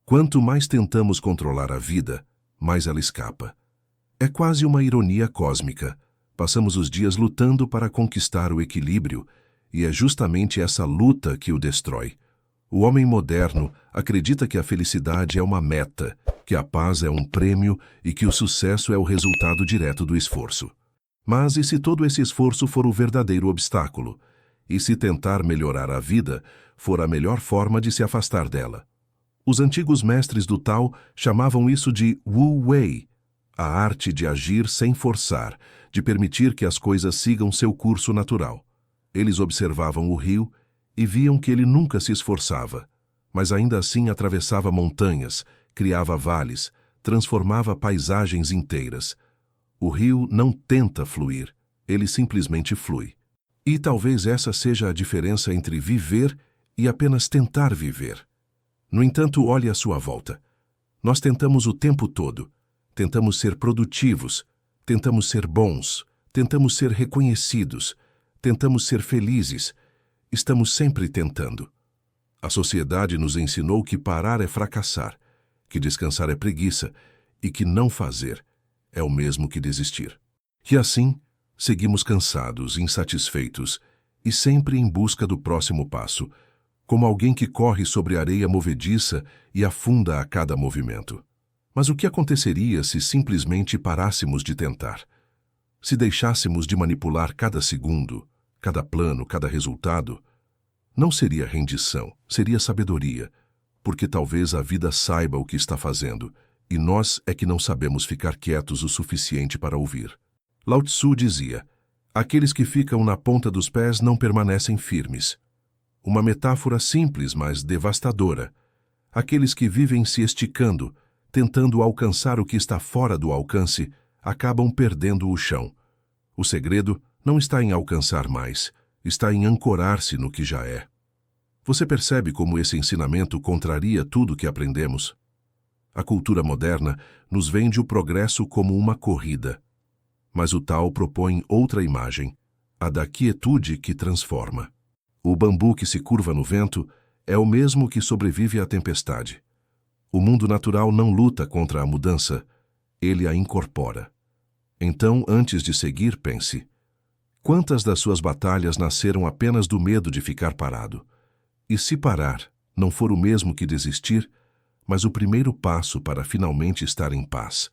Quanto mais tentamos controlar a vida, mais ela escapa. É quase uma ironia cósmica. Passamos os dias lutando para conquistar o equilíbrio, e é justamente essa luta que o destrói. O homem moderno acredita que a felicidade é uma meta, que a paz é um prêmio e que o sucesso é o resultado direto do esforço. Mas e se todo esse esforço for o verdadeiro obstáculo? E se tentar melhorar a vida for a melhor forma de se afastar dela? Os antigos mestres do Tao chamavam isso de Wu Wei, a arte de agir sem forçar, de permitir que as coisas sigam seu curso natural. Eles observavam o rio e viam que ele nunca se esforçava, mas ainda assim atravessava montanhas, criava vales, transformava paisagens inteiras. O rio não tenta fluir, ele simplesmente flui. E talvez essa seja a diferença entre viver e apenas tentar viver. No entanto, olhe à sua volta. Nós tentamos o tempo todo. Tentamos ser produtivos, tentamos ser bons, tentamos ser reconhecidos, tentamos ser felizes. Estamos sempre tentando. A sociedade nos ensinou que parar é fracassar, que descansar é preguiça e que não fazer é o mesmo que desistir. E assim, seguimos cansados, insatisfeitos e sempre em busca do próximo passo, como alguém que corre sobre areia movediça e afunda a cada movimento. Mas o que aconteceria se simplesmente parássemos de tentar? Se deixássemos de manipular cada segundo, cada plano, cada resultado? Não seria rendição, seria sabedoria, porque talvez a vida saiba o que está fazendo, e nós é que não sabemos ficar quietos o suficiente para ouvir. Lao Tzu dizia: aqueles que ficam na ponta dos pés não permanecem firmes. Uma metáfora simples, mas devastadora. Aqueles que vivem se esticando, tentando alcançar o que está fora do alcance, acabam perdendo o chão. O segredo não está em alcançar mais, está em ancorar-se no que já é. Você percebe como esse ensinamento contraria tudo que aprendemos? A cultura moderna nos vende o progresso como uma corrida. Mas o Tao propõe outra imagem, a da quietude que transforma. O bambu que se curva no vento é o mesmo que sobrevive à tempestade. O mundo natural não luta contra a mudança, ele a incorpora. Então, antes de seguir, pense: quantas das suas batalhas nasceram apenas do medo de ficar parado? E se parar não for o mesmo que desistir, mas o primeiro passo para finalmente estar em paz?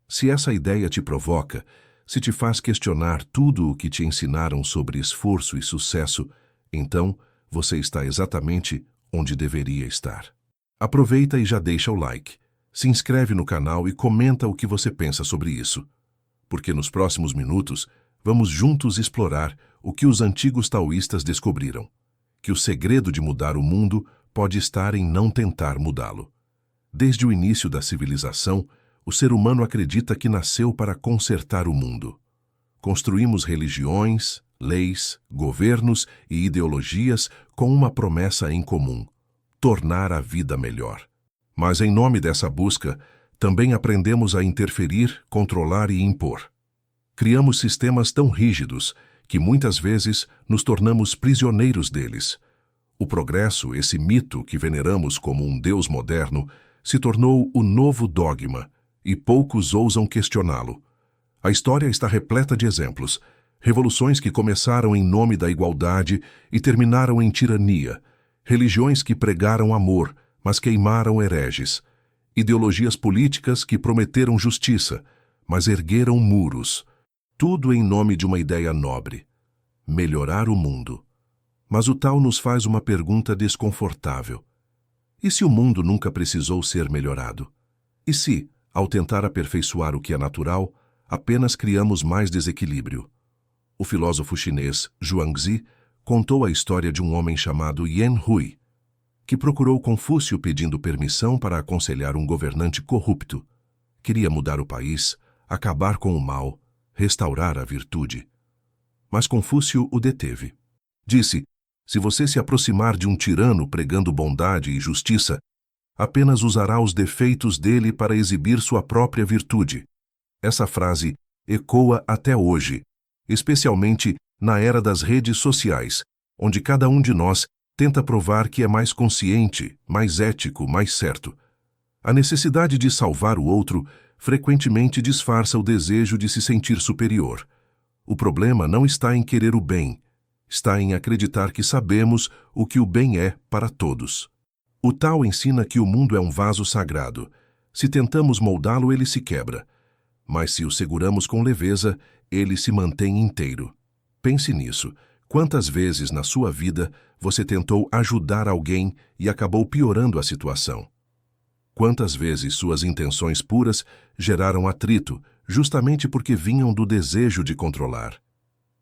Se essa ideia te provoca, se te faz questionar tudo o que te ensinaram sobre esforço e sucesso, então você está exatamente onde deveria estar. Aproveita e já deixa o like, se inscreve no canal e comenta o que você pensa sobre isso. Porque nos próximos minutos, vamos juntos explorar o que os antigos taoístas descobriram: que o segredo de mudar o mundo pode estar em não tentar mudá-lo. Desde o início da civilização, o ser humano acredita que nasceu para consertar o mundo. Construímos religiões, leis, governos e ideologias com uma promessa em comum: tornar a vida melhor. Mas em nome dessa busca, também aprendemos a interferir, controlar e impor. Criamos sistemas tão rígidos que muitas vezes nos tornamos prisioneiros deles. O progresso, esse mito que veneramos como um Deus moderno, se tornou o novo dogma, e poucos ousam questioná-lo. A história está repleta de exemplos: revoluções que começaram em nome da igualdade e terminaram em tirania, religiões que pregaram amor, mas queimaram hereges, ideologias políticas que prometeram justiça, mas ergueram muros. Tudo em nome de uma ideia nobre: melhorar o mundo. Mas o Tao nos faz uma pergunta desconfortável: e se o mundo nunca precisou ser melhorado? E se, ao tentar aperfeiçoar o que é natural, apenas criamos mais desequilíbrio? O filósofo chinês Zhuangzi contou a história de um homem chamado Yan Hui, que procurou Confúcio pedindo permissão para aconselhar um governante corrupto. Queria mudar o país, acabar com o mal, restaurar a virtude. Mas Confúcio o deteve. Disse: se você se aproximar de um tirano pregando bondade e justiça, apenas usará os defeitos dele para exibir sua própria virtude. Essa frase ecoa até hoje, especialmente na era das redes sociais, onde cada um de nós tenta provar que é mais consciente, mais ético, mais certo. A necessidade de salvar o outro frequentemente disfarça o desejo de se sentir superior. O problema não está em querer o bem, está em acreditar que sabemos o que o bem é para todos. O Tao ensina que o mundo é um vaso sagrado. Se tentamos moldá-lo, ele se quebra. Mas se o seguramos com leveza, ele se mantém inteiro. Pense nisso. Quantas vezes na sua vida você tentou ajudar alguém e acabou piorando a situação? Quantas vezes suas intenções puras geraram atrito, justamente porque vinham do desejo de controlar?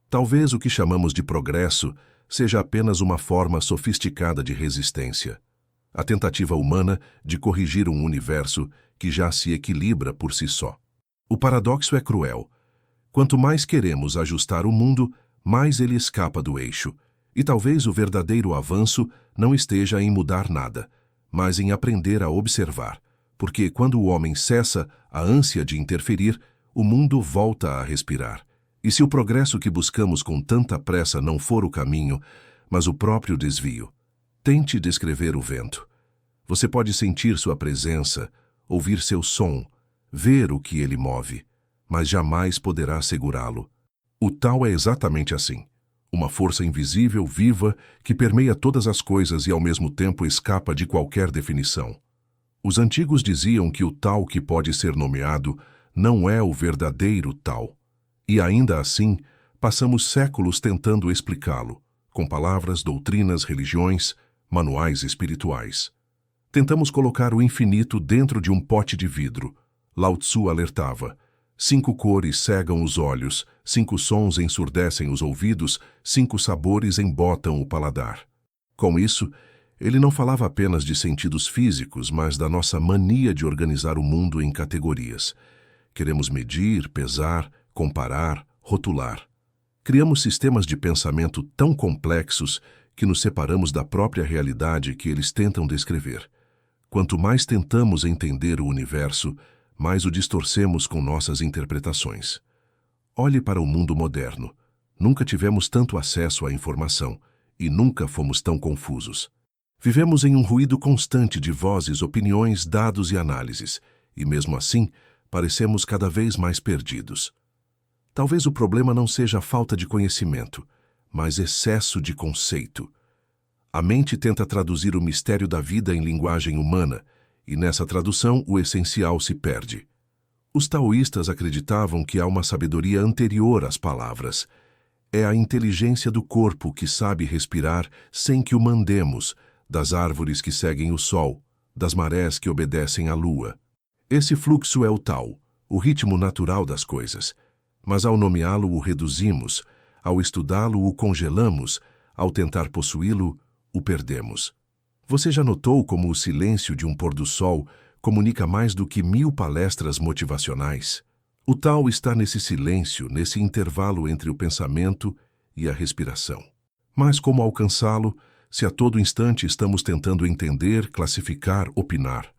Talvez o que chamamos de progresso seja apenas uma forma sofisticada de resistência. A tentativa humana de corrigir um universo que já se equilibra por si só. O paradoxo é cruel. Quanto mais queremos ajustar o mundo, mais ele escapa do eixo. E talvez o verdadeiro avanço não esteja em mudar nada, mas em aprender a observar, porque quando o homem cessa a ânsia de interferir, o mundo volta a respirar. E se o progresso que buscamos com tanta pressa não for o caminho, mas o próprio desvio, tente descrever o vento. Você pode sentir sua presença, ouvir seu som, ver o que ele move, mas jamais poderá segurá-lo. O Tao é exatamente assim. Uma força invisível, viva, que permeia todas as coisas e ao mesmo tempo escapa de qualquer definição. Os antigos diziam que o Tao que pode ser nomeado não é o verdadeiro Tao. E ainda assim, passamos séculos tentando explicá-lo, com palavras, doutrinas, religiões, manuais espirituais. Tentamos colocar o infinito dentro de um pote de vidro. Lao Tzu alertava: 5 cores cegam os olhos, 5 sons ensurdecem os ouvidos, 5 sabores embotam o paladar. Com isso, ele não falava apenas de sentidos físicos, mas da nossa mania de organizar o mundo em categorias. Queremos medir, pesar, comparar, rotular. Criamos sistemas de pensamento tão complexos que nos separamos da própria realidade que eles tentam descrever. Quanto mais tentamos entender o universo, mais o distorcemos com nossas interpretações. Olhe para o mundo moderno. Nunca tivemos tanto acesso à informação e nunca fomos tão confusos. Vivemos em um ruído constante de vozes, opiniões, dados e análises, e mesmo assim, parecemos cada vez mais perdidos. Talvez o problema não seja a falta de conhecimento, mas excesso de conceito. A mente tenta traduzir o mistério da vida em linguagem humana, e nessa tradução o essencial se perde. Os taoístas acreditavam que há uma sabedoria anterior às palavras. É a inteligência do corpo que sabe respirar sem que o mandemos, das árvores que seguem o sol, das marés que obedecem à lua. Esse fluxo é o Tao, o ritmo natural das coisas. Mas ao nomeá-lo o reduzimos, ao estudá-lo o congelamos, ao tentar possuí-lo o perdemos. Você já notou como o silêncio de um pôr-do-sol comunica mais do que 1000 palestras motivacionais? O Tao está nesse silêncio, nesse intervalo entre o pensamento e a respiração. Mas como alcançá-lo, se a todo instante estamos tentando entender, classificar, opinar?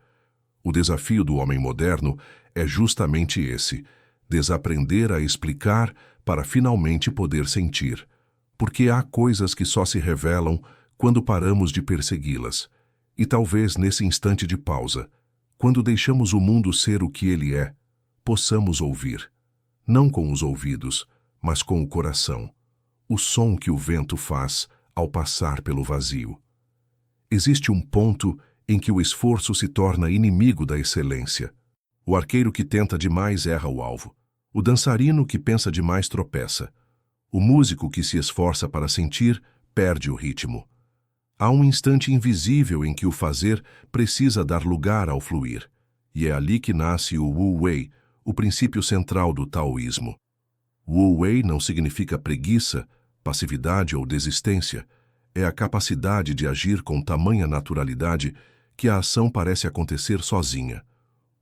O desafio do homem moderno é justamente esse: desaprender a explicar para finalmente poder sentir. Porque há coisas que só se revelam quando paramos de persegui-las. E talvez nesse instante de pausa, quando deixamos o mundo ser o que ele é, possamos ouvir, não com os ouvidos, mas com o coração, o som que o vento faz ao passar pelo vazio. Existe um ponto em que o esforço se torna inimigo da excelência. O arqueiro que tenta demais erra o alvo. O dançarino que pensa demais tropeça. O músico que se esforça para sentir perde o ritmo. Há um instante invisível em que o fazer precisa dar lugar ao fluir, e é ali que nasce o Wu Wei, o princípio central do taoísmo. Wu Wei não significa preguiça, passividade ou desistência. É a capacidade de agir com tamanha naturalidade que a ação parece acontecer sozinha.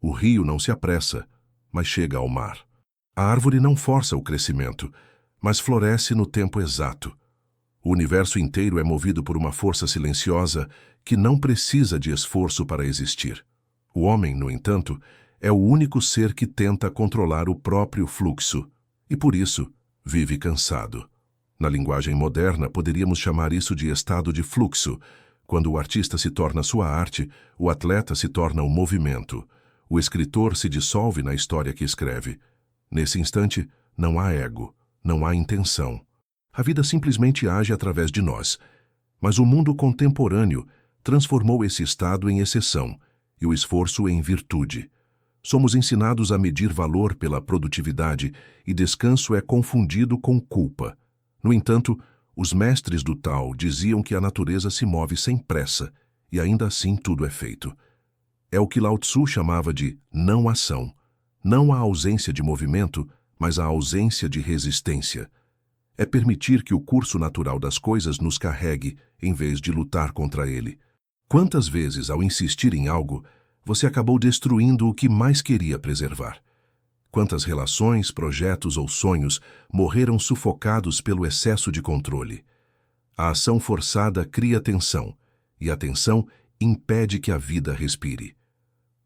O rio não se apressa, mas chega ao mar. A árvore não força o crescimento, mas floresce no tempo exato. O universo inteiro é movido por uma força silenciosa que não precisa de esforço para existir. O homem, no entanto, é o único ser que tenta controlar o próprio fluxo e, por isso, vive cansado. Na linguagem moderna, poderíamos chamar isso de estado de fluxo, Quando o artista se torna sua arte, o atleta se torna o movimento. O escritor se dissolve na história que escreve. Nesse instante, não há ego, não há intenção. A vida simplesmente age através de nós. Mas o mundo contemporâneo transformou esse estado em exceção e o esforço em virtude. Somos ensinados a medir valor pela produtividade e descanso é confundido com culpa. No entanto, os mestres do Tao diziam que a natureza se move sem pressa e ainda assim tudo é feito. É o que Lao Tzu chamava de não-ação. Não a ausência de movimento, mas a ausência de resistência. É permitir que o curso natural das coisas nos carregue, em vez de lutar contra ele. Quantas vezes, ao insistir em algo, você acabou destruindo o que mais queria preservar? Quantas relações, projetos ou sonhos morreram sufocados pelo excesso de controle? A ação forçada cria tensão, e a tensão impede que a vida respire.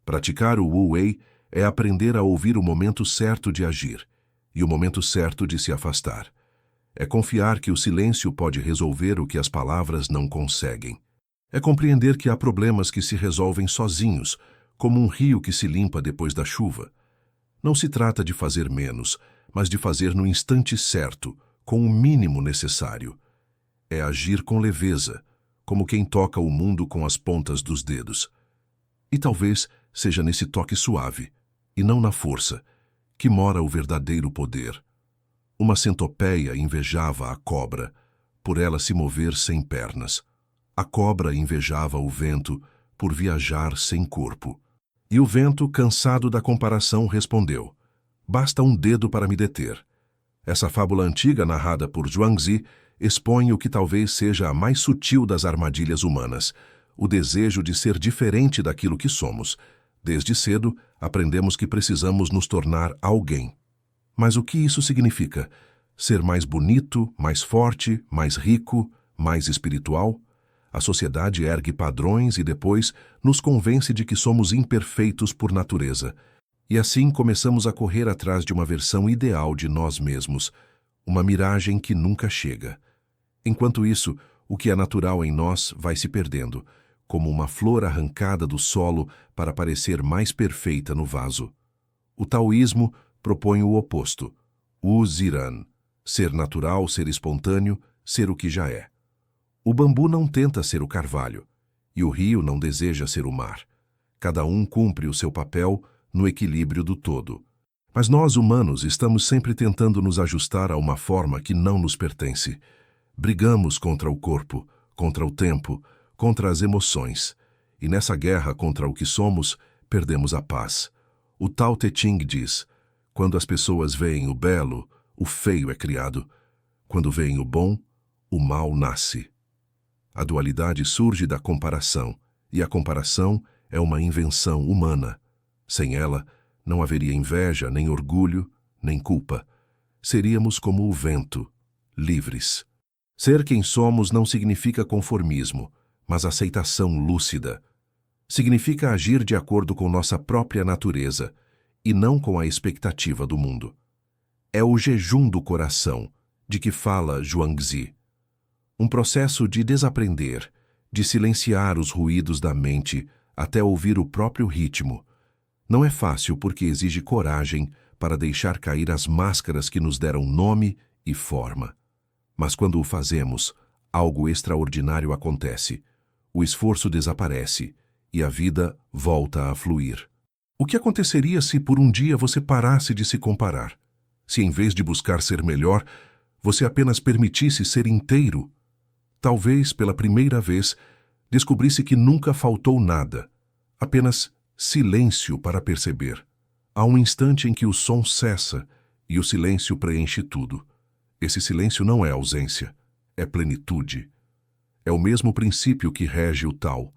Praticar o Wu Wei é aprender a ouvir o momento certo de agir e o momento certo de se afastar. É confiar que o silêncio pode resolver o que as palavras não conseguem. É compreender que há problemas que se resolvem sozinhos, como um rio que se limpa depois da chuva. Não se trata de fazer menos, mas de fazer no instante certo, com o mínimo necessário. É agir com leveza, como quem toca o mundo com as pontas dos dedos. E talvez seja nesse toque suave, e não na força, que mora o verdadeiro poder. Uma centopeia invejava a cobra, por ela se mover sem pernas. A cobra invejava o vento, por viajar sem corpo. E o vento, cansado da comparação, respondeu: basta um dedo para me deter. Essa fábula antiga, narrada por Zhuangzi, expõe o que talvez seja a mais sutil das armadilhas humanas, o desejo de ser diferente daquilo que somos. Desde cedo, aprendemos que precisamos nos tornar alguém. Mas o que isso significa? Ser mais bonito, mais forte, mais rico, mais espiritual? A sociedade ergue padrões e depois nos convence de que somos imperfeitos por natureza. E assim começamos a correr atrás de uma versão ideal de nós mesmos, uma miragem que nunca chega. Enquanto isso, o que é natural em nós vai se perdendo, como uma flor arrancada do solo para parecer mais perfeita no vaso. O taoísmo propõe o oposto, o Ziran, ser natural, ser espontâneo, ser o que já é. O bambu não tenta ser o carvalho, e o rio não deseja ser o mar. Cada um cumpre o seu papel no equilíbrio do todo. Mas nós, humanos, estamos sempre tentando nos ajustar a uma forma que não nos pertence. Brigamos contra o corpo, contra o tempo, contra as emoções. E nessa guerra contra o que somos, perdemos a paz. O Tao Te Ching diz: quando as pessoas veem o belo, o feio é criado. Quando veem o bom, o mal nasce. A dualidade surge da comparação, e a comparação é uma invenção humana. Sem ela, não haveria inveja, nem orgulho, nem culpa. Seríamos como o vento, livres. Ser quem somos não significa conformismo, mas aceitação lúcida. Significa agir de acordo com nossa própria natureza, e não com a expectativa do mundo. É o jejum do coração, de que fala Zhuangzi. Um processo de desaprender, de silenciar os ruídos da mente até ouvir o próprio ritmo. Não é fácil porque exige coragem para deixar cair as máscaras que nos deram nome e forma. Mas quando o fazemos, algo extraordinário acontece. O esforço desaparece e a vida volta a fluir. O que aconteceria se por um dia você parasse de se comparar? Se em vez de buscar ser melhor, você apenas permitisse ser inteiro? Talvez, pela primeira vez, descobrisse que nunca faltou nada, apenas silêncio para perceber. Há um instante em que o som cessa e o silêncio preenche tudo. Esse silêncio não é ausência, é plenitude. É o mesmo princípio que rege o Tao.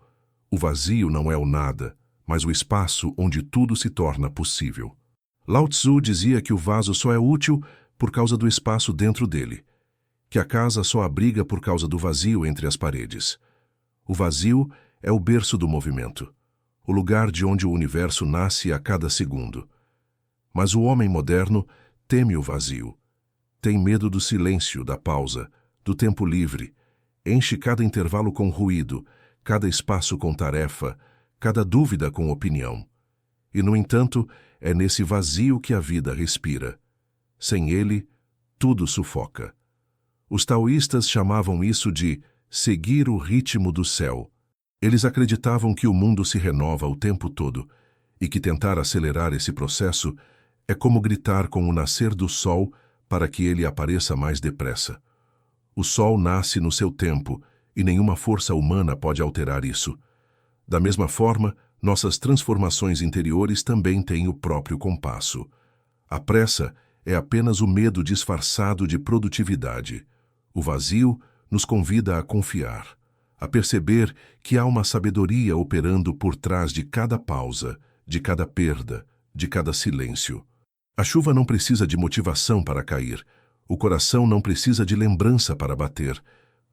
O vazio não é o nada, mas o espaço onde tudo se torna possível. Lao Tzu dizia que o vaso só é útil por causa do espaço dentro dele, que a casa só abriga por causa do vazio entre as paredes. O vazio é o berço do movimento, o lugar de onde o universo nasce a cada segundo. Mas o homem moderno teme o vazio. Tem medo do silêncio, da pausa, do tempo livre. Enche cada intervalo com ruído, cada espaço com tarefa, cada dúvida com opinião. E, no entanto, é nesse vazio que a vida respira. Sem ele, tudo sufoca. Os taoístas chamavam isso de seguir o ritmo do céu. Eles acreditavam que o mundo se renova o tempo todo e que tentar acelerar esse processo é como gritar com o nascer do sol para que ele apareça mais depressa. O sol nasce no seu tempo e nenhuma força humana pode alterar isso. Da mesma forma, nossas transformações interiores também têm o próprio compasso. A pressa é apenas o medo disfarçado de produtividade. O vazio nos convida a confiar, a perceber que há uma sabedoria operando por trás de cada pausa, de cada perda, de cada silêncio. A chuva não precisa de motivação para cair. O coração não precisa de lembrança para bater.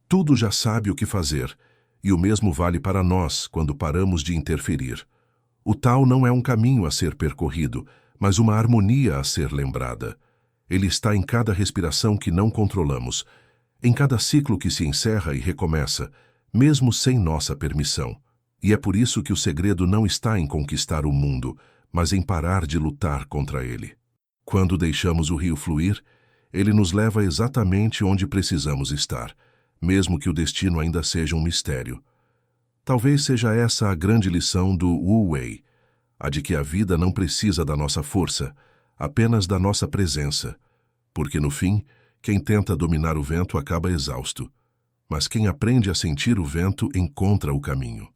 Tudo já sabe o que fazer, e o mesmo vale para nós quando paramos de interferir. O Tao não é um caminho a ser percorrido, mas uma harmonia a ser lembrada. Ele está em cada respiração que não controlamos, em cada ciclo que se encerra e recomeça, mesmo sem nossa permissão. E é por isso que o segredo não está em conquistar o mundo, mas em parar de lutar contra ele. Quando deixamos o rio fluir, ele nos leva exatamente onde precisamos estar, mesmo que o destino ainda seja um mistério. Talvez seja essa a grande lição do Wu Wei, a de que a vida não precisa da nossa força, apenas da nossa presença, porque no fim, quem tenta dominar o vento acaba exausto, mas quem aprende a sentir o vento encontra o caminho.